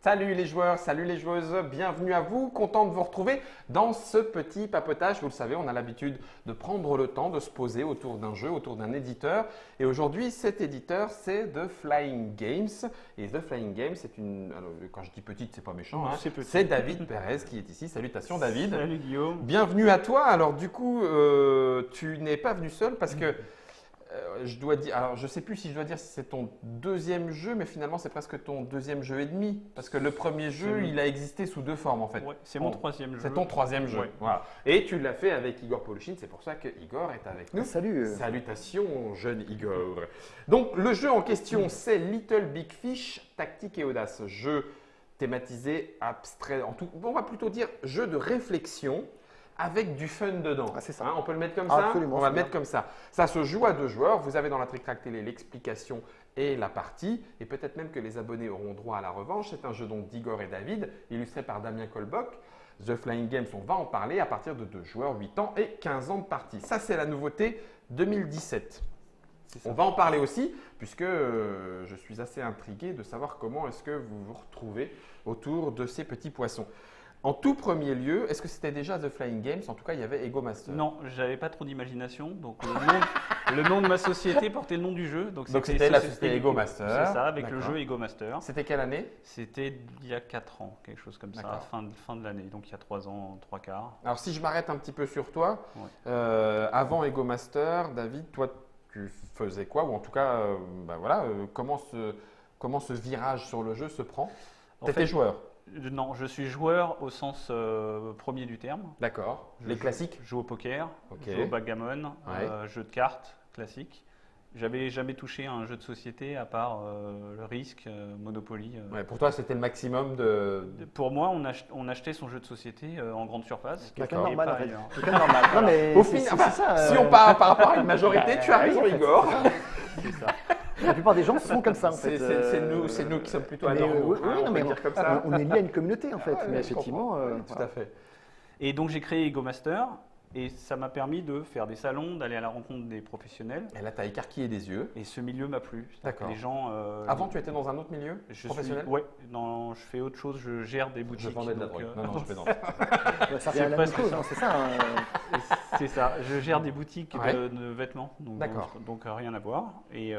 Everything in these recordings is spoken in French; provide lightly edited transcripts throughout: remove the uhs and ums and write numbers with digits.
Salut les joueurs, salut les joueuses, bienvenue à vous, content de vous retrouver dans ce petit papotage. Vous le savez, on a l'habitude de prendre le temps de se poser autour d'un jeu, autour d'un éditeur. Et aujourd'hui, cet éditeur, c'est The Flying Games. Et The Flying Games, c'est une… Alors, quand je dis petite, c'est pas méchant, hein, c'est David Perez qui est ici. Salutations David. Salut Guillaume. Bienvenue à toi. Alors du coup, tu n'es pas venu seul parce que… je dois dire, alors je ne sais plus si je dois dire si c'est ton deuxième jeu, mais finalement c'est presque ton deuxième jeu et demi. Parce que le premier jeu, il a existé sous deux formes en fait. Ouais, c'est mon troisième jeu. C'est ton troisième jeu. Ouais. Voilà. Et tu l'as fait avec Igor Poluchin, c'est pour ça que Igor est avec nous. Salut. Salutations, jeune Igor. Donc le jeu en question, c'est Little Big Fish, tactique et audace. Jeu thématisé, abstrait, on va plutôt dire jeu de réflexion. Avec du fun dedans. Ah, c'est ça. Hein, on peut le mettre comme ça. Absolument, On va le bien. mettre comme ça. Ça se joue à deux joueurs. Vous avez dans la Trick Track Télé l'explication et la partie. Et peut-être même que les abonnés auront droit à la revanche. C'est un jeu donc d'Igor et David, illustré par Damien Kolbock. The Flying Games, on va en parler à partir de 2 joueurs, 8 ans et 15 ans de partie. Ça, c'est la nouveauté 2017. On va en parler aussi, puisque je suis assez intrigué de savoir comment est-ce que vous vous retrouvez autour de ces petits poissons. En tout premier lieu, est-ce que c'était déjà The Flying Games? En tout cas, il y avait Ego Master. Non, j'avais pas trop d'imagination, donc le nom de ma société portait le nom du jeu. Donc c'était la société Ego Master. C'est ça, avec le D'accord. jeu Ego Master. C'était quelle année? C'était il y a 4 ans, quelque chose comme ça, D'accord. fin de l'année, donc il y a 3 ans, 3 quarts. Alors, si je m'arrête un petit peu sur toi, Ouais. avant Ego Master, David, toi, tu faisais quoi? Ou en tout cas, comment ce virage sur le jeu se prend? En T'étais fait, joueur? Non, je suis joueur au sens premier du terme. D'accord. Je Les joue- classiques? Je joue au poker, Ok. je joue au backgammon, Ouais. jeu de cartes classique. J'avais jamais touché à un jeu de société à part le risque, Monopoly. Ouais, pour toi, c'était le maximum de… Pour moi, on achetait son jeu de société en grande surface. Quelqu'un D'accord. de normal Et en pas fait. ailleurs. Quelqu'un de normal. Non, mais Au c'est- final, c'est ça, si on part par rapport à une majorité, tu as raison, oui, en fait, Igor. C'est ça. La plupart des gens sont comme ça en fait. C'est nous qui sommes plutôt mais, anormaux. oui, on non, mais peut dire comme ça. on est lié à une communauté en fait. Ouais, mais je effectivement, comprends. Oui, tout voilà. à fait. Et donc j'ai créé Ego Master et ça m'a permis de faire des salons, d'aller à la rencontre des professionnels. Et là, tu as écarquillé des yeux. Et ce milieu m'a plu. C'est-à-dire D'accord. que les gens. Avant, tu étais dans un autre milieu professionnel? Ouais, non, je fais autre chose, je gère des Je boutiques. vendais de la donc, drogue. Non, je plaisante. Ça revient à la même presque chose, ça. hein, c'est ça. c'est ça, je gère des boutiques Ouais. de vêtements, D'accord. donc rien à voir. Et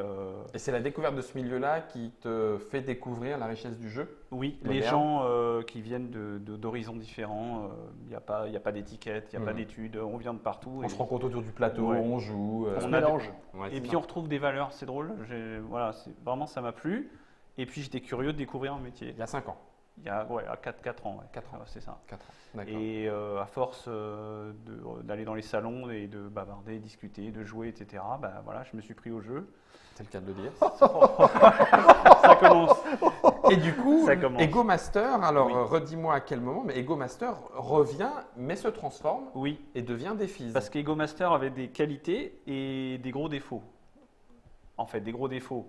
Et c'est la découverte de ce milieu-là qui te fait découvrir la richesse du jeu? oui, Moderne. les gens qui viennent d'horizons différents, il n'y a pas d'étiquette, il n'y a pas d'études, on vient de partout. On se rencontre autour du plateau, Ouais. on joue. On se a mélange. Ouais, Et c'est puis ça. on retrouve des valeurs, c'est drôle. Voilà, vraiment ça m'a plu. Et puis j'étais curieux de découvrir un métier. Il y a 5 ans. Il y a à 4 ans. Ouais. 4 ans. Ouais, c'est ça. 4 ans. D'accord. Et à force d'aller dans les salons et de bavarder, discuter, de jouer, etc., bah, voilà, je me suis pris au jeu. C'est le cas de le dire. Ça commence. Et du coup, Ça commence. Ego Master, alors Oui. redis-moi à quel moment, mais Ego Master revient, mais se transforme Oui, et devient Défise. parce qu'Ego Master avait des qualités et des gros défauts. En fait, des gros défauts.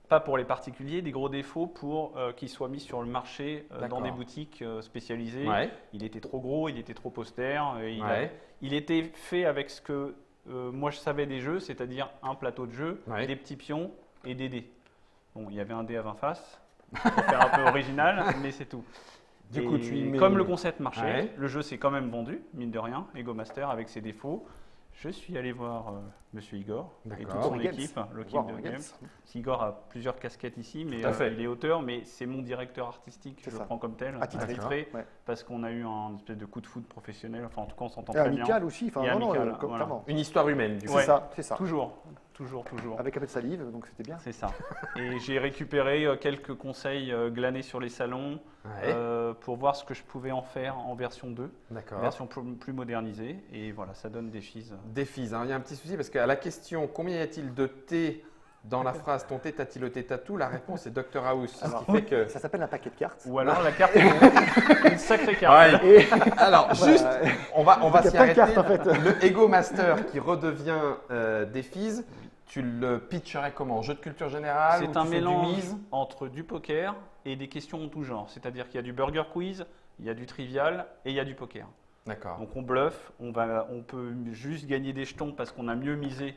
Pas pour les particuliers, des gros défauts pour qu'ils soient mis sur le marché dans D'accord. des boutiques spécialisées. Ouais. Il était trop gros, il était trop austère. Ouais. Il était fait avec ce que moi je savais des jeux, c'est-à-dire un plateau de jeu, Ouais. des petits pions et des dés. Bon, il y avait un dé à 20 faces, pour faire un peu original, mais c'est tout. Du Et coup, tu y mets… comme le concept marchait, Ouais. le jeu s'est quand même vendu, mine de rien, Ego Master avec ses défauts. Je suis allé voir Monsieur Igor et D'accord. toute son Games. équipe, l'équipe Voir de Games. Games. Igor a plusieurs casquettes ici, mais Tout à fait. il est auteur, mais c'est mon directeur artistique, C'est je le ça. prends comme tel, Attitré. Ouais. parce qu'on a eu un espèce de coup de foot professionnel, enfin en tout cas on s'entend Et très amical bien. aussi. Enfin, Et non, non, amical, voilà. clairement. Une histoire humaine, du coup. Ouais. C'est ça. Toujours. Avec un peu de salive, donc c'était bien. C'est ça. Et j'ai récupéré quelques conseils glanés sur les salons Ouais. pour voir ce que je pouvais en faire en version 2, D'accord. version plus modernisée. Et voilà, ça donne des fils. Défise. Alors, il y a un petit souci parce qu'à la question combien y a-t-il de thé dans la phrase ton thé t'a-t-il ôté tatou, la réponse est Dr House. Ce Alors, qui fait que… Ça s'appelle un paquet de cartes. Ou alors la carte est une sacrée carte. Ouais. Et Alors, juste, Voilà. on va Il y a s'y plein de arrêter. cartes, en fait. Le Ego Master qui redevient Défise, tu le pitcherais comment? Jeu de culture générale? ou C'est un tu fais du mélange mise entre du poker et des questions en tout genre. C'est-à-dire qu'il y a du burger quiz, il y a du trivial et il y a du poker. D'accord. Donc on bluffe, on peut juste gagner des jetons parce qu'on a mieux misé,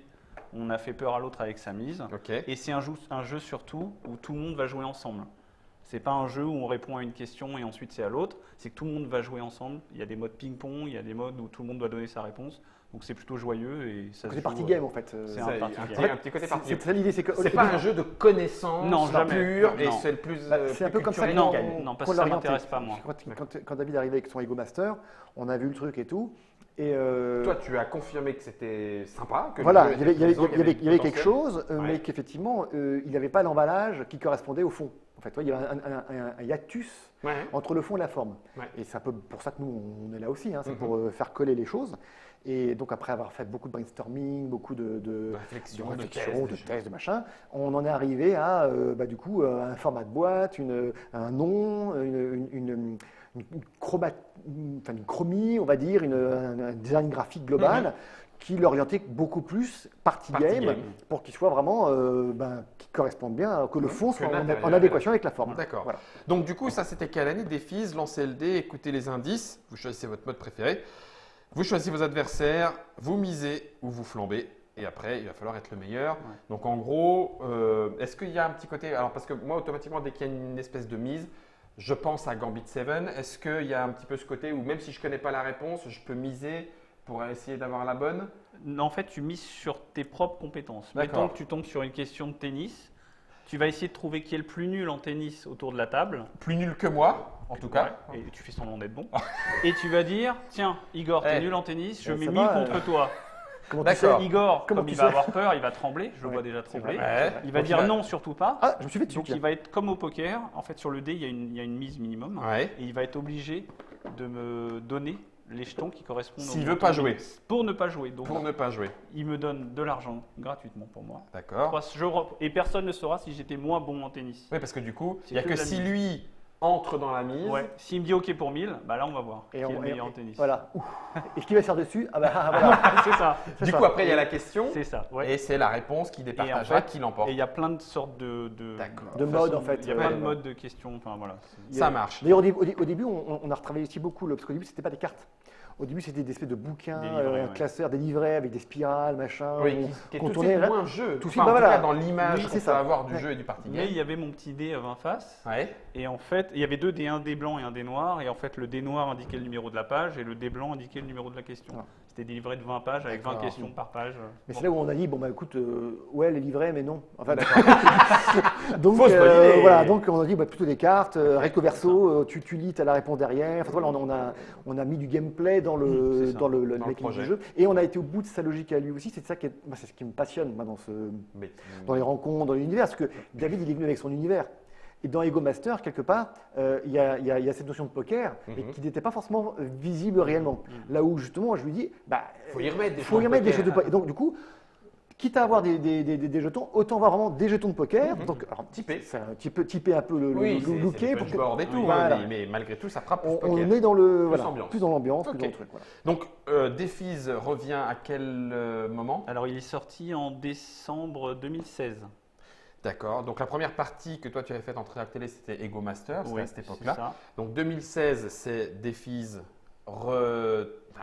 on a fait peur à l'autre avec sa mise. Ok. Et c'est un jeu surtout où tout le monde va jouer ensemble. C'est pas un jeu où on répond à une question et ensuite c'est à l'autre. C'est que tout le monde va jouer ensemble. Il y a des modes ping-pong, il y a des modes où tout le monde doit donner sa réponse. Donc c'est plutôt joyeux et ça. C'est party game en fait. C'est un party game. Un petit côté party game. C'est ça l'idée, c'est que C'est pas un jeu de connaissance pure et c'est le plus. c'est un peu comme ça. Non, parce que ça m'intéresse pas moi. Quand David est arrivé avec son Ego Master, on a vu le truc et tout. Et toi, tu as confirmé que c'était sympa. Que voilà, il y avait quelque chose, Ouais. mais qu'effectivement, il n'avait pas l'emballage qui correspondait au fond. En fait, il y avait un hiatus Ouais. entre le fond et la forme. Ouais. Et c'est un peu pour ça que nous, on est là aussi, hein, c'est Mhm. pour faire coller les choses. Et donc, après avoir fait beaucoup de brainstorming, beaucoup de Réflexion, de tests, tests, de machin, on en est arrivé à du coup, un format de boîte, un nom, une chromie, on va dire, un design graphique global qui l'orientait beaucoup plus party game pour qu'il soit vraiment, qui corresponde bien, que le fond soit en adéquation avec la forme. D'accord. Voilà. Donc du coup, ça c'était quelle année? Défis, lancez le dé, écoutez les indices, vous choisissez votre mode préféré, vous choisissez vos adversaires, vous misez ou vous flambez. Et après, il va falloir être le meilleur. Ouais. Donc en gros, est-ce qu'il y a un petit côté… Alors parce que moi, automatiquement, dès qu'il y a une espèce de mise, je pense à Gambit 7. Est-ce qu'il y a un petit peu ce côté où même si je ne connais pas la réponse, je peux miser pour essayer d'avoir la bonne? En fait, tu mises sur tes propres compétences. D'accord. Mettons que tu tombes sur une question de tennis. Tu vas essayer de trouver qui est le plus nul en tennis autour de la table. Plus nul que moi, en tout cas. Ouais, et tu fais semblant d'être bon. Et tu vas dire, tiens, Igor, t'es Eh. nul en tennis, je Ça mets va, 1000 contre toi. Comment tu D'accord. sais Igor, Comment comme tu il va sais avoir peur, il va trembler. Je le Ouais, vois déjà c'est trembler. vrai. Ouais. Il va Donc, dire non, surtout pas. Ah, je me suis fait dessus. Donc il va être comme au poker. En fait, sur le dé, il y a une mise minimum. Ouais. Et il va être obligé de me donner les jetons qui correspondent au S'il veut montant pas de jouer. mise. Pour ne pas jouer. Donc, Pour ne pas jouer. il me donne de l'argent gratuitement pour moi. D'accord. Et personne ne saura si j'étais moins bon en tennis. Oui, parce que du coup, C'est il n'y a que que de la si mise. lui entre dans la mise. Ouais. S'il me dit OK pour 1000, bah là on va voir Et qui est on- le et- meilleur en tennis. Voilà. Et ce qui va se faire dessus, voilà. c'est ça. C'est Du ça. coup, après, il y a la question C'est ça. Ouais. et c'est la réponse qui départagera, fait, qui l'emporte. Et il y a plein de sortes de D'accord. De modes, en fait. Il y a Ouais. plein de modes de questions. Enfin voilà. Ça marche. D'ailleurs, au début, on a retravaillé aussi beaucoup, parce qu'au début, c'était pas des cartes. Au début, c'était des espèces de bouquins, Des livrets, un ouais. classeur, des livrets avec des spirales, machin. Oui, qui est qu'on tout de tournait suite là- moins jeu. tout de Enfin, suite, en bah tout voilà. cas, dans l'image Oui, qu'on c'est peut ça. avoir du Ouais. jeu et du party Mais game. il y avait mon petit dé à 20 faces. Ouais. Et en fait, il y avait deux dés, un dé blanc et un dé noir. Et en fait, le dé noir indiquait le numéro de la page et le dé blanc indiquait le numéro de la question. Ah. C'était des livrets de 20 pages avec 20 D'accord. questions par page. Mais Bon. c'est là où on a dit, bon, bah écoute, ouais, les livrets, mais non. Enfin, donc, Fausse bonne idée. voilà, donc on a dit, bah, plutôt des cartes, recto verso, tu lis, tu as la réponse derrière. Enfin, voilà, on a mis du gameplay dans C'est le, ça. dans le Dans le mécanique projet. du jeu. Et on a été au bout de sa logique à lui aussi. C'est ça qui est, c'est ce qui me passionne, moi, Mais- dans les rencontres, dans l'univers. Parce que David, il est venu avec son univers. Et dans Ego Master, quelque part, il y a cette notion de poker, mais qui n'était pas forcément visible réellement. Là où, justement, je lui dis, bah, Faut y remettre des faut jetons y de remettre des poker. jetons de poker. Et donc, du coup, quitte à avoir des jetons, autant avoir vraiment des jetons de poker. Donc, alors, Typé. c'est un petit peu typé un peu le Oui, looké. c'est pour le que- board et tout, Voilà. hein, mais malgré tout, ça frappe plus on poker. est dans le voilà, ambiance. plus dans l'ambiance, Ok. plus dans le truc. Voilà. Donc, Défis revient à quel moment? Alors, il est sorti en décembre 2016. D'accord. Donc, la première partie que toi, tu avais faite en très télé, c'était Ego Master, c'était Oui, à cette c'est époque-là. ça. Donc, 2016, c'est Défis,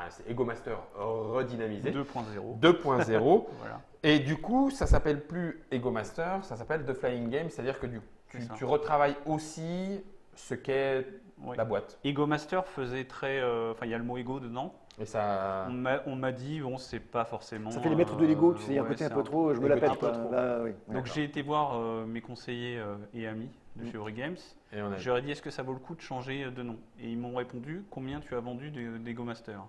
c'est Ego Master redynamisé. 2.0. 2.0. Voilà. Et du coup, ça s'appelle plus Ego Master, ça s'appelle The Flying Game, c'est-à-dire que C'est ça. tu retravailles aussi ce qu'est Oui. la boîte. Ego Master faisait très. Enfin, il y a le mot ego dedans. Et ça. On m'a dit, bon, c'est pas forcément. Ça fait les maîtres de l'ego, tu sais, il y a un ouais, côté un c'est peu trop, je me la Ego pète. un peu quoi. trop. Là, oui. Donc, j'ai été voir mes conseillers et amis de chez Games. Et on a Je leur ai dit, est-ce que ça vaut le coup de changer de nom? Et ils m'ont répondu, combien tu as vendu d'Ego Master?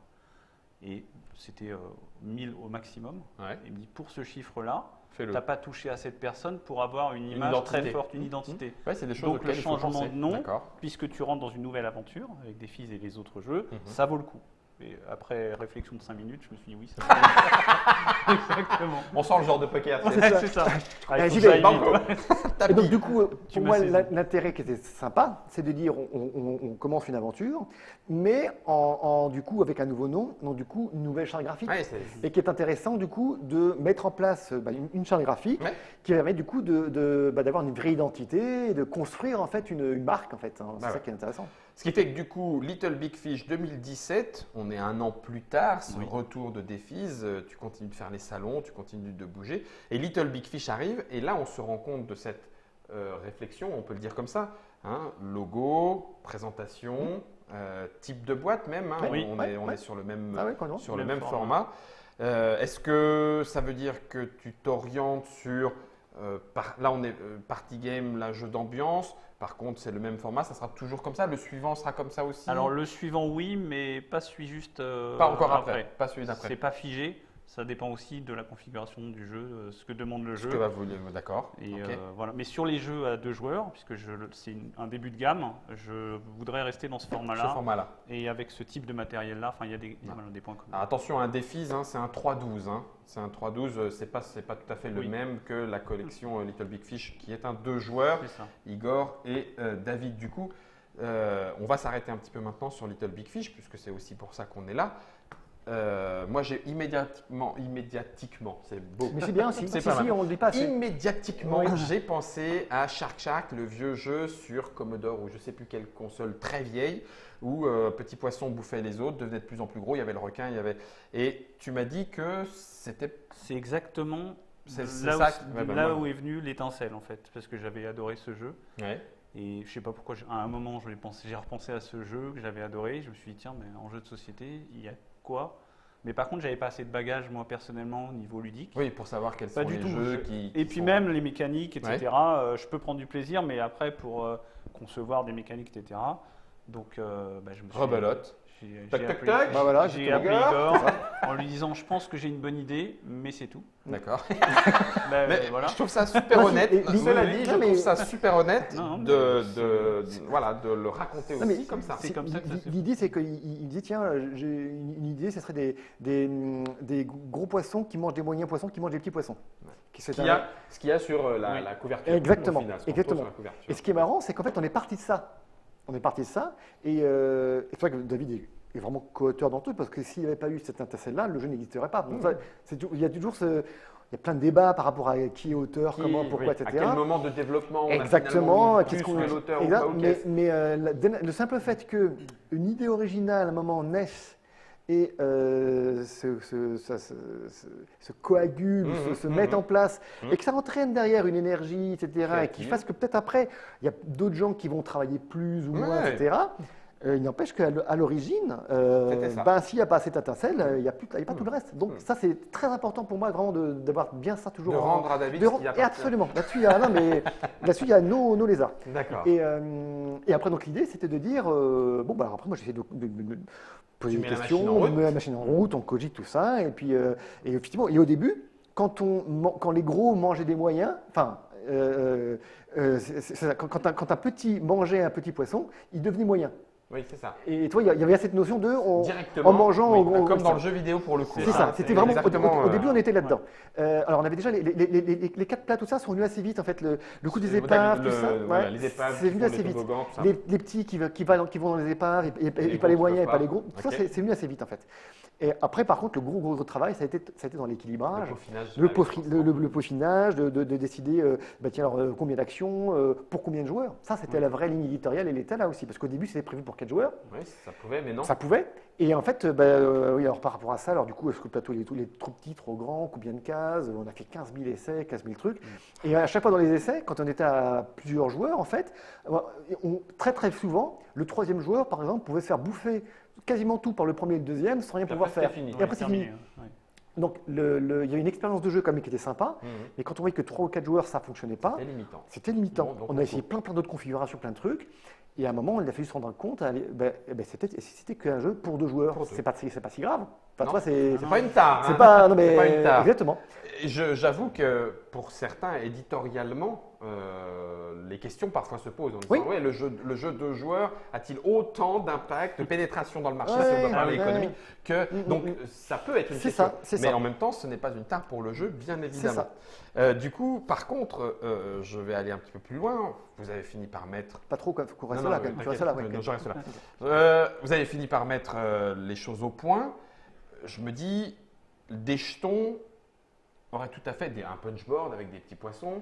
Et c'était 1000 au maximum. Ouais. Et il me dit, pour ce chiffre-là, Fais-le. tu n'as pas touché à cette personne pour avoir une image identité. très forte, une identité. Ouais, c'est des choses Donc, le auxquelles il faut changement penser. de nom, D'accord. puisque tu rentres dans une nouvelle aventure avec des filles et les autres jeux, Mhm. ça vaut le coup. Et après réflexion de 5 minutes, je me suis dit oui, ça vaut le coup. Exactement. On sent le genre de poker. Ah, c'est- c'est ça. C'est ça. Ah, il Allez, faut j'y que vais. j'aille Banco. vite. Et donc, du coup, Tu pour m'as moi, saisi. l'intérêt qui était sympa, c'est de dire on commence une aventure, mais du coup, avec un nouveau nom, donc du coup, une nouvelle charte graphique. Ouais, c'est- Et qui est intéressant, du coup, de mettre en place une charte graphique Ouais. qui permet, du coup, d'avoir une vraie identité et de construire, en fait, une marque, en fait. Hein. C'est Bah ça ouais. qui est intéressant. Ce qui fait que du coup, Little Big Fish 2017, on est un an plus tard, ce Oui. retour de Défis, tu continues de faire les salons, tu continues de bouger, et Little Big Fish arrive, et là on se rend compte de cette réflexion, on peut le dire comme ça, Hein, logo, présentation, type de boîte même. Hein, Oui. on est sur le même, Ah ouais, quand non. sur le Même même format. format. Est-ce que ça veut dire que tu t'orientes sur, là on est party game, là jeu d'ambiance, par contre c'est le même format, ça sera toujours comme ça, le suivant sera comme ça aussi? Alors le suivant, oui, mais pas celui juste Pas encore après, pas celui d'après. C'est pas figé. Ça dépend aussi de la configuration du jeu, ce que demande le Ce jeu. que va vous, d'accord. Et Ok. voilà. Mais sur les jeux à 2 joueurs, puisque c'est un début de gamme, je voudrais rester dans ce Ce format-là. format-là. Et avec ce type de matériel-là, il y a voilà, des points communs. Alors, attention, un défi, hein, c'est un 3-12. Hein. C'est un 3-12, c'est pas tout à fait le Oui. même que la collection Little Big Fish, qui est un 2 joueurs, C'est ça. Igor et David. Du coup, on va s'arrêter un petit peu maintenant sur Little Big Fish, puisque c'est aussi pour ça qu'on est là. Moi, j'ai immédiatiquement, c'est beau. Mais c'est bien aussi. C'est Si, pas si, mal. on le dit pas assez. Immédiatiquement, Oui. j'ai pensé à Shark Shark, le vieux jeu sur Commodore ou je ne sais plus quelle console très vieille, où Petit Poisson bouffait les autres, devenait de plus en plus gros, il y avait le requin, il y avait… Et tu m'as dit que c'était… C'est exactement C'est là, ça où, qui- ouais, bah, là moi- où est venue l'étincelle en fait, parce que j'avais adoré ce jeu. Ouais. Et je sais pas pourquoi, à un moment, j'ai repensé à ce jeu que j'avais adoré. Je me suis dit, tiens, mais en jeu de société, il y a quoi? Mais par contre, j'avais pas assez de bagages, moi, personnellement, au niveau ludique. Oui, pour savoir quels Pas sont du les tout. jeux qui… Et qui puis sont- même les mécaniques, etc. Je peux prendre du plaisir, mais après, pour concevoir des mécaniques, etc. Donc, je me suis… Rebelote. J'ai Toc, toc, appelé, toc. Bah voilà, j'ai justement. appelé Igor. Igor en lui disant, je pense que j'ai une bonne idée, mais c'est tout. D'accord. Ben, Mais voilà. je trouve ça super Non, honnête. et- Cela oui, dit, oui. je Non, mais- trouve ça super honnête Non, mais de le raconter Non, mais aussi comme ça. c'est comme ça que ça s'est fait. L'idée, c'est qu'il dit tiens, j'ai une idée, ce serait des gros poissons qui mangent des moyens poissons qui mangent des petits poissons. Ce qu'il y a sur Oui. la couverture. Exactement, au final, ce qu'on exactement. trouve sur la couverture. Et ce qui est marrant, c'est qu'en fait, on est parti de ça. Et c'est vrai que David est vraiment co-auteur dans tout, parce que s'il n'y avait pas eu cette étincelle-là, le jeu n'existerait pas. Donc, il y a toujours il y a plein de débats par rapport à qui est auteur, comment, pourquoi, oui, etc. À quel moment de développement on Exactement, a qu'est-ce finalement mis qu'on plus l'auteur ou Exact, pas, ou qu'est-ce- mais le simple fait qu'une idée originale à un moment naisse et se coagule, se mette en place, et que ça entraîne derrière une énergie, etc., et qui Créative. fasse que peut-être après, il y a d'autres gens qui vont travailler plus ou moins, Ouais. etc. Il n'empêche qu'à l'origine, C'était ça. s'il n'y a pas cette étincelle, il n'y a pas tout le reste. Donc ça, c'est très important pour moi vraiment d'avoir bien ça toujours De en- rendre à David de ce rendre- qui et appartient. absolument. Là-dessus, il y a nos lézards. D'accord. Et après, donc l'idée, c'était de dire après, moi, j'essaie de poser Tu des mets la questions, machine en on route. met la machine en route, on cogite tout ça, et puis et effectivement, et au début, quand les gros mangeaient des moyens, quand un petit mangeait un petit poisson, il devenait moyen. Oui, c'est ça. Et toi, il y avait cette notion de Directement. en mangeant, oui, au- comme au- dans le jeu vidéo pour le coup. c'est hein. ça, c'était vraiment exactement, au début on était là-dedans. Alors on avait déjà les quatre plats, tout ça sont venus assez vite en fait, le coup des épaves, tout ça, voilà, ouais, les épaves, c'est qui venu font assez les vite. toboggans, tout ça. Les petits qui vont dans les épaves et les pas gros les qui moyens et peuvent pas pas. les gros, tout ça Ok. c'est venu assez vite en fait. Et après par contre le gros travail ça a été dans l'équilibrage. Le peaufinage. Le peaufinage, de décider combien d'actions, pour combien de joueurs. Ça, c'était la vraie ligne éditoriale, elle était là aussi. Parce qu'au début, c'était prévu pour 4 joueurs. Oui, ça pouvait, mais non. Ça pouvait. Et en fait, oui, alors par rapport à ça, alors du coup, est-ce que le plateau il est trop petit, trop grand, combien de cases? On a fait 15 000 essais, 15 000 trucs. Et à chaque fois dans les essais, quand on était à plusieurs joueurs, en fait, très souvent, le troisième joueur, par exemple, pouvait se faire bouffer quasiment tout par le premier et le deuxième sans rien Puis pouvoir après, faire. c'était fini. Et après, c'est fini. Ouais. Donc, il y a une expérience de jeu quand même qui était sympa. Mais quand on voyait que 3 ou 4 joueurs, ça ne fonctionnait pas. C'était limitant. C'était limitant. Bon, donc on on a essayé coupe. plein d'autres configurations, plein de trucs. Et à un moment, il a fallu se rendre compte, c'était qu'un jeu pour 2 joueurs. Pour deux. C'est pas si grave. Enfin, Non. toi, c'est C'est pas une tare. c'est hein. pas, non, mais C'est pas une tare. exactement. Et j'avoue que pour certains, éditorialement, les questions parfois se posent. En disant, Oui. ouais, le jeu de joueurs a-t-il autant d'impact, de pénétration dans le marché, Ouais, si on doit parler ouais. économie, que… Donc, mm. ça peut être une C'est question. ça, c'est mais ça. en même temps, ce n'est pas une tare pour le jeu, bien évidemment. Du coup, par contre, je vais aller un petit peu plus loin. Vous avez fini par mettre… Pas trop, quoi. Faut qu'on reste Non, là non, quand même. Tu t'inquiète, restes là, ouais. non, je reste là. Vous avez fini par mettre les choses au point. Je me dis, des jetons auraient tout à fait un punchboard avec des petits poissons,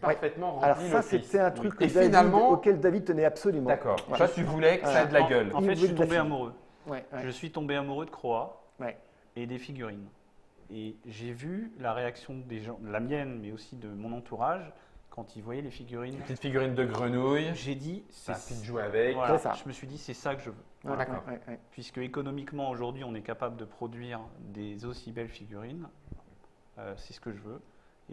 parfaitement rempli Alors ça, l'office. c'était un truc Et finalement, auquel David tenait absolument. D'accord. Ouais. Toi, tu voulais que ça ait de la gueule. En fait, je suis tombé amoureux. Ouais, ouais. Je suis tombé amoureux de Croa Ouais. et des figurines. Et j'ai vu la réaction des gens, la mienne, mais aussi de mon entourage, quand ils voyaient les figurines, Une petite figurine de grenouille, j'ai dit, ça a pu jouer avec. voilà, C'est ça. je me suis dit, c'est ça que je veux. Ouais, D'accord. ouais. Puisque économiquement, aujourd'hui, on est capable de produire des aussi belles figurines. C'est ce que je veux.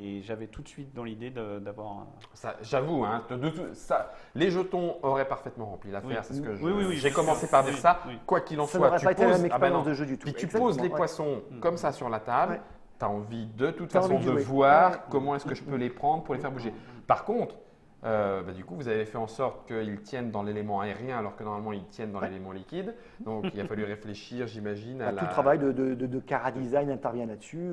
Et j'avais tout de suite dans l'idée d'avoir un... Ça, j'avoue, hein, les jetons auraient parfaitement rempli l'affaire. Oui. C'est ce que Oui, j'ai commencé par dire oui, ça. oui. Quoi qu'il en Ça soit, n'aurait tu pas été la poses, même ah ben expérience non. de jeu du tout. Puis tu Exactement, poses les ouais. poissons comme ça sur la table. Ouais. Tu as envie de toute T'as façon envie de de jouer. voir Ouais. comment est-ce que je peux les prendre pour les faire bouger. Par contre, du coup, vous avez fait en sorte qu'ils tiennent dans l'élément aérien alors que normalement ils tiennent dans l'élément liquide. Donc il a fallu réfléchir, j'imagine, à Tout le travail de Cara Design intervient là-dessus.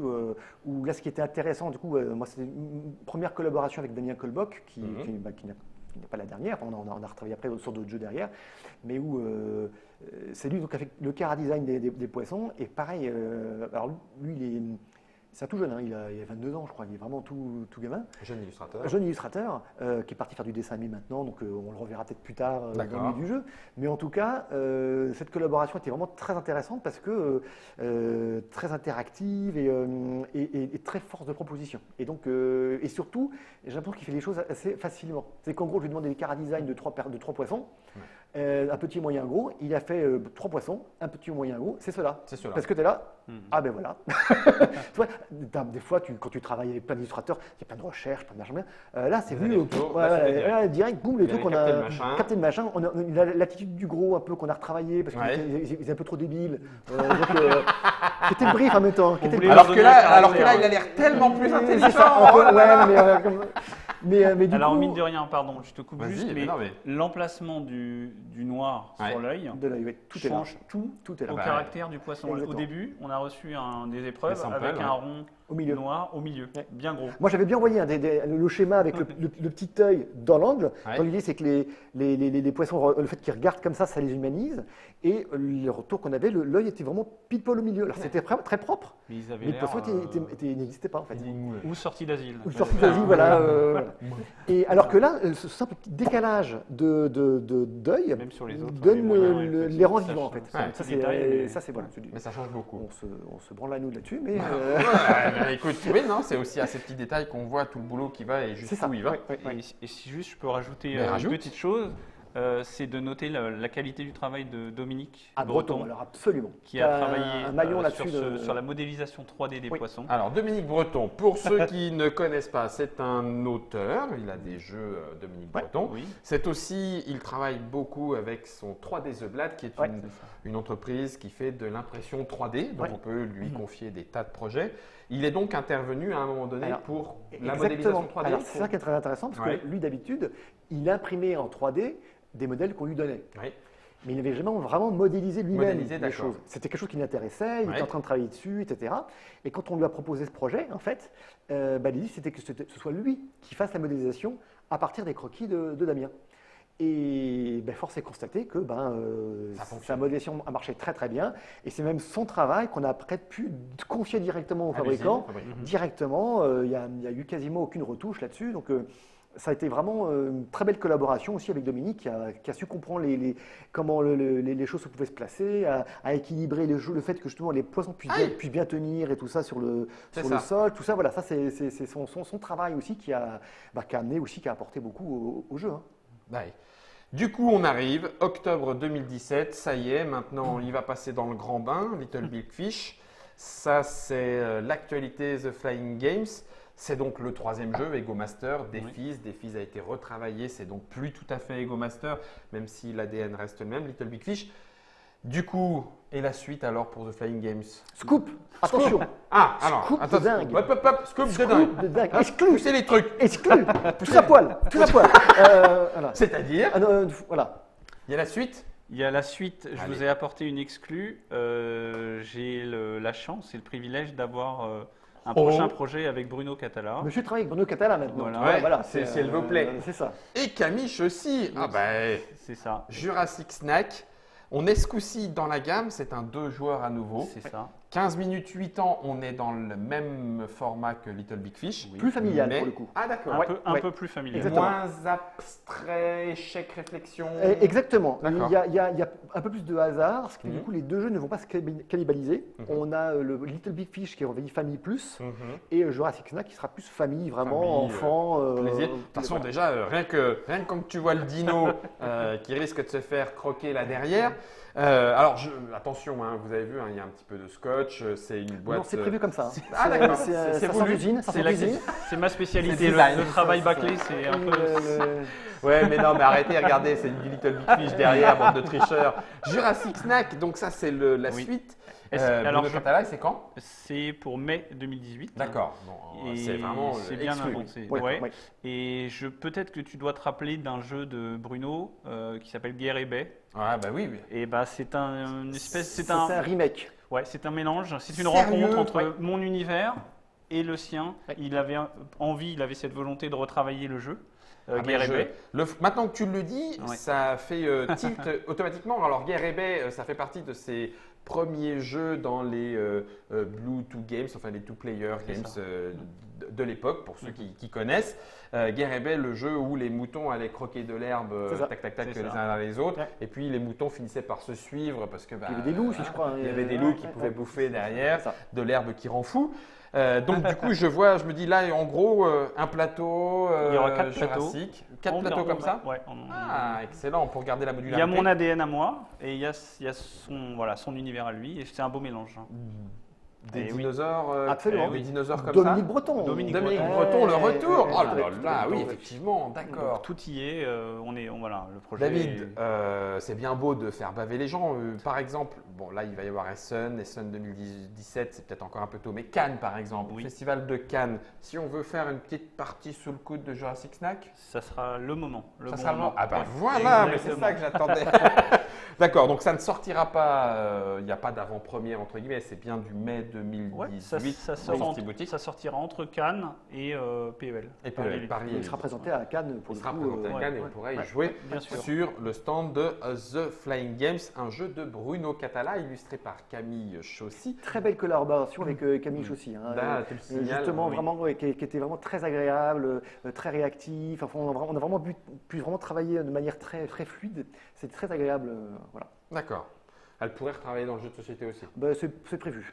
Où là, ce qui était intéressant, du coup, moi, c'était une première collaboration avec Damien Colbock, qui n'est pas la dernière. Enfin, on a retravaillé après sur d'autres jeux derrière, mais où c'est lui donc avec le Cara Design des poissons. Et pareil, alors lui, c'est un tout jeune, hein, il a 22 ans, je crois. Il est vraiment tout gamin. jeune illustrateur. Un jeune illustrateur qui est parti faire du dessin animé maintenant, donc on le reverra peut-être plus tard dans le milieu du jeu. Mais en tout cas, cette collaboration était vraiment très intéressante parce que très interactive et très force de proposition. Et donc, et surtout, j'ai l'impression qu'il fait les choses assez facilement. C'est qu'en gros, je lui demandais des cara design de trois poissons. Un petit, moyen, gros. Il a fait 3 poissons, un petit, moyen, gros. C'est cela. C'est cela. Parce que tu es là. Ah ben voilà. Tu vois, des fois, quand tu travailles avec plein d'illustrateurs, il y a plein de recherches, plein de machin. Là, c'est Vous vu allez retour, là, c'est direct, boum, le truc, on capté le a machin. capté le machin. On a l'attitude du gros un peu qu'on a retravaillé parce Ouais. qu'il était un peu trop débile. C'était le brief en même temps. qui était le voulait brief. Alors que là, il a l'air tellement plus C'est intelligent. ça, un peu, Oh là là. mais du Alors, coup, mine de rien, pardon, je te coupe Vas-y, juste, mais mais non, mais- l'emplacement du noir Ouais. sur l'œil de l'œil, ouais, tout est là. change tout Tout est là. au bah, caractère du poisson. exactement. Au début, on a reçu des épreuves Des samples, avec ouais. un rond Au milieu. noir au milieu, Ouais. bien gros. Moi, j'avais bien envoyé le schéma avec le petit œil dans l'angle. Ouais. Dans l'idée, c'est que les poissons, le fait qu'ils regardent comme ça les humanise. Et le retour qu'on avait, l'œil était vraiment pile poil au milieu. Alors, c'était très propre, Mais ils avaient mais le l'air poisson n'existait pas en fait. ou sortis d'asile. Ou sorti d'Asie, voilà. Et alors que là, ce simple petit décalage d'œil Même sur les autres, donne les moyens et les rangs petits, vivants en ça fait. change. Ça, Petit détail, mais- c'est voilà. Mais ça change beaucoup. On se branle à nous là-dessus, mais Ouais, mais écoute, oui, non, c'est aussi à ces petits détails qu'on voit tout le boulot qui va et c'est jusqu'où ça. il va. Ouais, ouais, ouais. Et si juste je peux rajouter Mais une rajoute. petite chose, c'est de noter la qualité du travail de Dominique À Breton, alors absolument. qui a T'as travaillé un maillon sur, là-dessus. sur la modélisation 3D des Oui. poissons. Alors, Dominique Breton, pour ceux qui ne connaissent pas, c'est un auteur. Il a des jeux, Dominique Ouais. Breton. Oui, C'est aussi, il travaille beaucoup avec son 3D The Blad, qui est Ouais. une entreprise qui fait de l'impression 3D, donc Ouais. on peut lui confier des tas de projets. Il est donc intervenu à un moment donné Alors, pour la Exactement. modélisation 3D. Alors, c'est ça qui est très intéressant parce Ouais. que lui, d'habitude, il imprimait en 3D des modèles qu'on lui donnait. Oui. Mais il n'avait jamais vraiment modélisé lui-même Modélisé, les d'accord. choses. C'était quelque chose qui l'intéressait, il Ouais. était en train de travailler dessus, etc. Et quand on lui a proposé ce projet, en fait, l'idée c'était que ce soit lui qui fasse la modélisation à partir des croquis de Damien. Et force est de constater que Ça fonctionne. sa modélisation a marché très très bien. Et c'est même son travail qu'on a après pu confier directement au À fabricant. l'usine, fabricant. Directement, il n'y a eu quasiment aucune retouche là-dessus. Donc, ça a été vraiment une très belle collaboration aussi avec Dominique qui a su comprendre comment les choses pouvaient se placer, à équilibrer le fait que justement les poissons puissent bien tenir et tout ça sur le sol. Tout ça, voilà, ça c'est son travail aussi qui a amené aussi, qui a apporté beaucoup au jeu. Hein. Ouais. Du coup, on arrive, octobre 2017, ça y est, maintenant il va passer dans le grand bain, Little Big Fish. Ça, c'est l'actualité The Flying Games. C'est donc le 3e jeu, Ego Master, Défis. Défis a été retravaillé, c'est donc plus tout à fait Ego Master, même si l'ADN reste le même, Little Big Fish. Du coup, et la suite alors pour The Flying Games? Scoop, attention, Ah, alors, Scoop de attends, dingue. scoop de dingue. scoop de dingue, Ah, exclu, Poussez les trucs. exclu, tout à poil, tout à poil. Voilà. C'est-à-dire, Ah, non, voilà. il y a la suite. Il y a la suite, je Allez. vous ai apporté une exclue. J'ai la chance et le privilège d'avoir un prochain projet avec Bruno Catala. Monsieur travaille avec Bruno Catala maintenant. Voilà. tu vois, Ouais, voilà, c'est s'il vous plaît. C'est ça. Et Camiche aussi. Ah ben, C'est ça, Jurassic Snack. On est ce coup-ci dans la gamme, c'est un 2 joueurs à nouveau. c'est ça. 15 minutes 8 ans, on est dans le même format que Little Big Fish. Oui. Plus familial Mais- pour le coup. Ah d'accord. Un Ouais. peu plus familial. Exactement. Moins abstrait, échec, réflexion. Exactement. D'accord. Il y a un peu plus de hasard, ce qui Mhm. du coup les deux jeux ne vont pas se cannibaliser. Mhm. On a le Little Big Fish qui est envahi famille plus Mhm. et Jurassic Snack qui sera plus famille, vraiment Famille, enfant. Plaisir. De toute façon, voilà. déjà, rien que quand tu vois le dino qui risque de se faire croquer là derrière. Alors, attention, hein, vous avez vu, hein, il y a un petit peu de scotch. C'est une boîte. Non, c'est prévu comme ça. Ah, d'accord. C'est C'est ça sort voulu. d'usine, ça C'est sort d'usine. c'est ma spécialité. C'est design. Le travail C'est ça. bâclé, c'est un peu. Ouais, mais non, mais arrêtez, regardez, c'est du Little Big Fish derrière, bande de tricheurs. Jurassic Snack, donc ça, c'est la Oui. suite. Alors, Bruno Catala, c'est quand? c'est pour mai 2018. D'accord. Bon, Et c'est vraiment c'est bien exclu. avancé. Ouais, Ouais. ouais. Et peut-être que tu dois te rappeler d'un jeu de Bruno qui s'appelle Guerre et Baie. Ah, bah oui, oui. Et bah c'est une espèce, C'est un remake. ouais, c'est un mélange. C'est une Sérieux? rencontre entre Ouais. mon univers et le sien. Ouais. Il avait envie, il avait cette volonté de retravailler le jeu. Ah, mais Guerre et Baie. maintenant que tu le dis, Ouais. ça fait tilt automatiquement. Alors, Guerre et Baie, ça fait partie de ces premiers jeux dans les Blue Two Games, enfin les Two Player C'est Games ça. de l'époque, pour ceux qui connaissent. Guerre et Baie, le jeu où les moutons allaient croquer de l'herbe, C'est ça. tac, tac, tac, C'est les ça. uns après les autres. Ouais. Et puis, les moutons finissaient par se suivre parce que. Bah, Il y avait des loups aussi, je crois. Il y avait des loups qui pouvaient bouffer derrière, C'est ça. de l'herbe qui rend fou. Donc du coup, je me dis là, en gros, un plateau Il y aura 4 plateaux. Jurassique. 4 On- plateaux on- comme ça. Ouais. Ah, excellent, pour garder la Il y modularité. a mon ADN à moi et il y a son univers à lui. Et c'est un beau mélange. hein. Des Eh oui. dinosaures, Absolument. des dinosaures comme Dominique ça. Breton. Dominique Breton, le retour. Ouais, Oh là ouais, là, ouais, oui, ouais. effectivement, Donc, d'accord. tout y est. Voilà, le projet. David, c'est bien beau de faire baver les gens. Par exemple, bon là, il va y avoir Essen 2017, c'est peut-être encore un peu tôt, mais Cannes, par exemple, Oui. Festival de Cannes. Si on veut faire une petite partie sous le coude de Jurassic Snack, Ça sera le moment. ça sera le moment. Ah bah Ouais. voilà, mais c'est Exactement. ça que j'attendais. D'accord, donc ça ne sortira pas, il n'y a pas d'avant-première entre guillemets, c'est bien du mai 2018. Ouais, ça dans sort Sortie Boutique. ça sortira entre Cannes et PEL. Et puis Paris. Paris, Il sera présenté à Cannes pour il le sera coup. présenté à ouais, Cannes et ouais. on pourra y Ouais. jouer Bien sûr. sur le stand de The Flying Games, un jeu de Bruno Catala illustré par Camille Chaussy. Très belle collaboration avec Camille Chaussy. hein. Là, tu le signales, Justement, oui. vraiment, qui était vraiment très agréable, très réactif. Enfin, on a vraiment pu vraiment travailler de manière très, très fluide. C'est très agréable. Voilà. D'accord. Elle pourrait retravailler dans le jeu de société aussi. Ben, c'est prévu.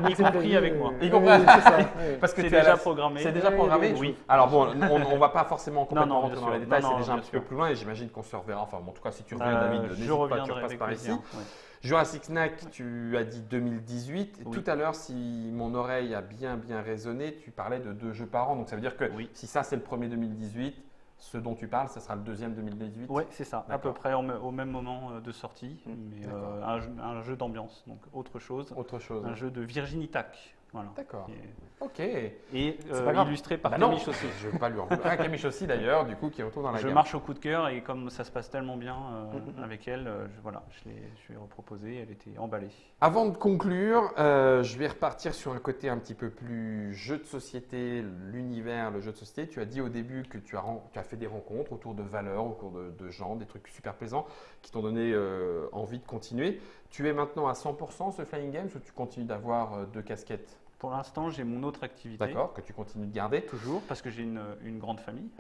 Y compris avec moi. Y compris- C'est ça, ouais. Parce que C'est tu es à déjà la- programmé. C'est déjà programmé. Oui. Alors bon, on ne va pas forcément complètement non, rentrer bien dans les sûr. détails, Non, c'est non, déjà un bien petit peu sûr. plus loin et j'imagine qu'on se reverra. Enfin, bon, en tout cas, si tu reviens, David, n'hésite Je pas, tu reviendrai repasses avec par plaisir. ici. Ouais. Jurassic Snack, tu as dit 2018. Et Oui. tout à l'heure, si mon oreille a bien résonné, tu parlais de 2 jeux par an. Donc ça veut dire que Oui. si ça c'est le premier 2018, ce dont tu parles, ça sera le deuxième 2018. Ouais, c'est ça, à peu D'accord. près au même moment de sortie, mais D'accord. un jeu d'ambiance, donc autre chose, Autre chose. un jeu de Virginie Tac, voilà. D'accord. Et, Ok. et, C'est pas grave. illustré par Bah non, Camille Chaussy. je ne veux pas lui en vouloir. Ah, Camille Chaussy d'ailleurs, du coup, qui retourne dans la Je gamme. marche au coup de cœur et comme ça se passe tellement bien avec elle, je lui ai reproposé, elle était emballée. Avant de conclure, je vais repartir sur un côté un petit peu plus jeu de société, l'univers, le jeu de société. Tu as dit au début que tu as fait des rencontres autour de valeurs, autour de gens, des trucs super plaisants qui t'ont donné envie de continuer. Tu es maintenant à 100% ce Flying Games ou tu continues d'avoir 2 casquettes? Pour l'instant, j'ai mon autre activité. D'accord, que tu continues de garder. Toujours, parce que j'ai une grande famille.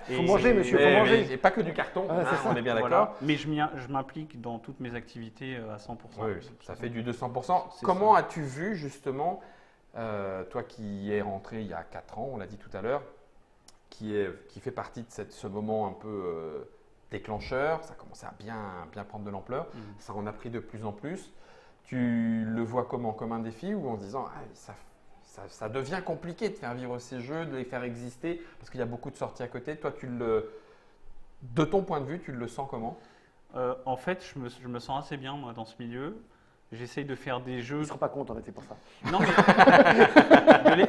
Faut manger, monsieur, faut Mais- manger. mais pas que du carton, Ah, c'est hein, ça. on est bien Voilà. d'accord. Mais je m'implique dans toutes mes activités à 100%. Oui, ça fait du 200%. C'est Comment ça. as-tu vu justement, toi qui es rentré il y a 4 ans, on l'a dit tout à l'heure, qui fait partie de ce moment un peu déclencheur, ça commençait à bien prendre de l'ampleur, Mhm. ça en a pris de plus en plus. Tu le vois comment? Comme un défi ou en se disant ah, ça devient compliqué de faire vivre ces jeux, de les faire exister parce qu'il y a beaucoup de sorties à côté. Toi, de ton point de vue, tu le sens comment? En fait, je me sens assez bien moi, dans ce milieu. J'essaye de faire des jeux. Ils ne se rendent pas compte, en fait, c'est pour ça.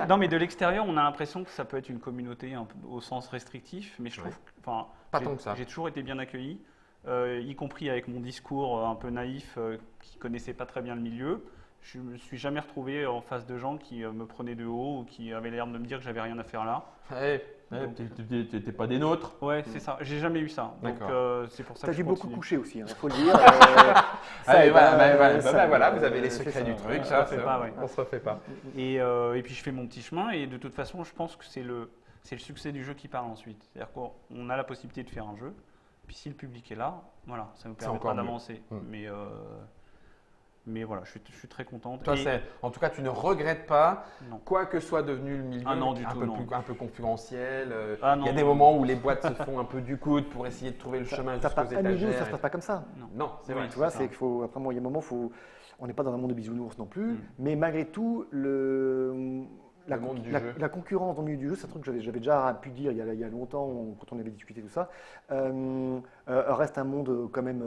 Non, mais de l'extérieur, on a l'impression que ça peut être une communauté un peu au sens restrictif, mais je trouve que, enfin, Pas tant que ça. j'ai toujours été bien accueilli, y compris avec mon discours un peu naïf qui connaissait pas très bien le milieu. je me suis jamais retrouvé en face de gens qui me prenaient de haut ou qui avaient l'air de me dire que j'avais rien à faire là. T'étais pas des nôtres. Ouais, c'est ça. J'ai jamais eu ça. Donc c'est pour ça Tu que as je dû beaucoup continue. coucher aussi, il faut le dire. Allez, ça, voilà, vous avez les c'est secrets ça. du truc. On se ça, refait pas, ouais. On se refait pas. Et puis je fais mon petit chemin et de toute façon, je pense que c'est le succès du jeu qui parle ensuite. C'est-à-dire qu'on a la possibilité de faire un jeu, puis si le public est là, voilà, ça nous permettra encore mieux. d'avancer. Mais voilà, je suis très contente. Toi, en tout cas, tu ne regrettes pas, Non. quoi que soit devenu le milieu Ah non, du un tout, peu non. un peu concurrentiel. Ah Il non, y a des non. moments où les boîtes se font un peu du coude pour essayer de trouver le chemin T'as jusqu'aux pas un milieu, ça étagères. se passe pas comme ça. Non, c'est Oui, vrai. Tu vois, ça. c'est qu'il faut. Après, moi, il y a un moment, on n'est pas dans un monde de bisounours non plus, Mm. mais malgré tout, la monde du la- jeu. la concurrence dans le milieu du jeu, c'est un truc que j'avais déjà pu dire il y a longtemps, quand on avait discuté tout ça, reste un monde quand même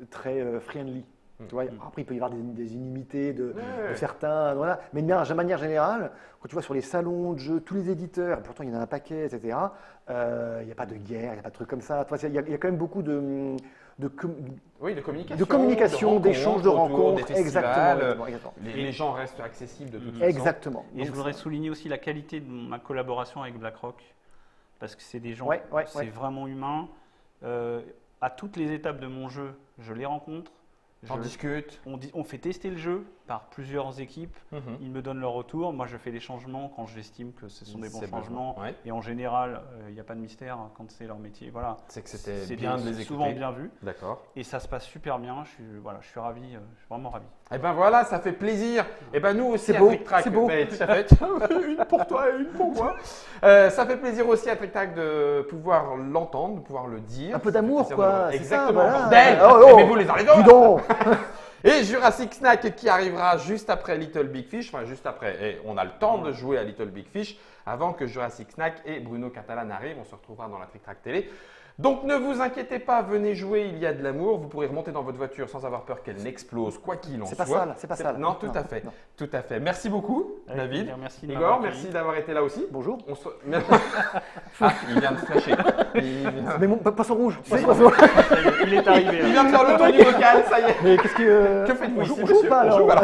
très friendly. Tu vois, après, il peut y avoir des inimitiés de certains, voilà. Mais de manière générale, quand tu vois sur les salons de jeux, tous les éditeurs, et pourtant il y en a un paquet, etc., il n'y a pas de guerre, il n'y a pas de trucs comme ça. Tu vois, il y a quand même beaucoup de communication, d'échanges, de rencontres. des festivals. Exactement. Les gens restent accessibles de toute façon. Exactement. Et Donc, je voudrais souligner aussi la qualité de ma collaboration avec BlackRock, parce que c'est des gens, Ouais. c'est vraiment humain. À toutes les étapes de mon jeu, je les rencontre. J'en discute. On fait tester le jeu par plusieurs équipes. Ils me donnent leur retour. Moi, je fais des changements quand j'estime que ce sont des bons C'est changements. besoin, ouais. Et en général, il n'y a pas de mystère quand c'est leur métier. Voilà. C'est que c'était C'est bien de les c'est écouter. souvent bien vu. D'accord. Et ça se passe super bien. Je suis ravi. Je suis vraiment ravi. Eh ben voilà, ça fait plaisir. Eh ben nous aussi C'est à beau, TrickTrack, c'est beau. ben, tout à fait. Une pour toi et une pour moi. Ça fait plaisir aussi à TrickTrack de pouvoir l'entendre, de pouvoir le dire. un peu Ça fait d'amour, plaisir quoi. de- c'est ça, Exactement. voilà. Bordel. Oh, oh. Aimez-vous les uns les autres. Dis donc. Et Jurassic Snack qui arrivera juste après Little Big Fish, enfin juste après. Et on a le temps de jouer à Little Big Fish avant que Jurassic Snack et Bruno Catalan arrivent. On se retrouvera dans la TrickTrack télé. Donc ne vous inquiétez pas, venez jouer, il y a de l'amour. Vous pourrez remonter dans votre voiture sans avoir peur qu'elle n'explose, quoi qu'il en C'est soit. pas ça, là, c'est pas ça. là. Non, tout à fait. non. Tout à fait. Merci beaucoup, Avec David. plaisir. Merci de Igor, m'avoir merci accueilli. d'avoir été là aussi. Bonjour. On se... Ah, il vient de flasher. Il vient... Mais mon poisson rouge, tu sais. Il est arrivé. Il vient de faire le tour du vocal, ça y est. Mais qu'est-ce que. Que faites-vous on ici, joue, on joue monsieur pas On alors joue, alors.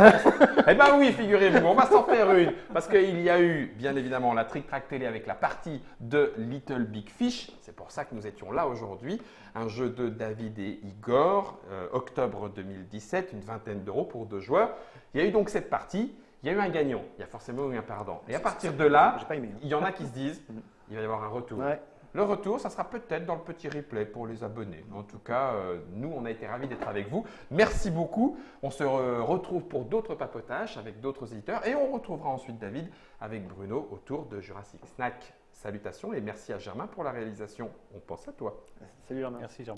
Eh bien oui, figurez-vous, on va s'en faire une. Parce qu'il y a eu, bien évidemment, la TrickTrack télé avec la partie de Little Big Fish. C'est pour ça que nous étions là aujourd'hui. Un jeu de David et Igor, octobre 2017, une vingtaine d'euros pour 2 joueurs. Il y a eu donc cette partie. Il y a eu un gagnant, il y a forcément eu un perdant. Et à partir de là, J'ai pas aimé. il y en a qui se disent, il va y avoir un retour. Ouais. Le retour, ça sera peut-être dans le petit replay pour les abonnés. En tout cas, nous, on a été ravis d'être avec vous. Merci beaucoup. On se retrouve pour d'autres papotages avec d'autres éditeurs. Et on retrouvera ensuite David avec Bruno autour de Jurassic Snack. Salutations et merci à Germain pour la réalisation. On pense à toi. Salut Germain. Merci, Jean.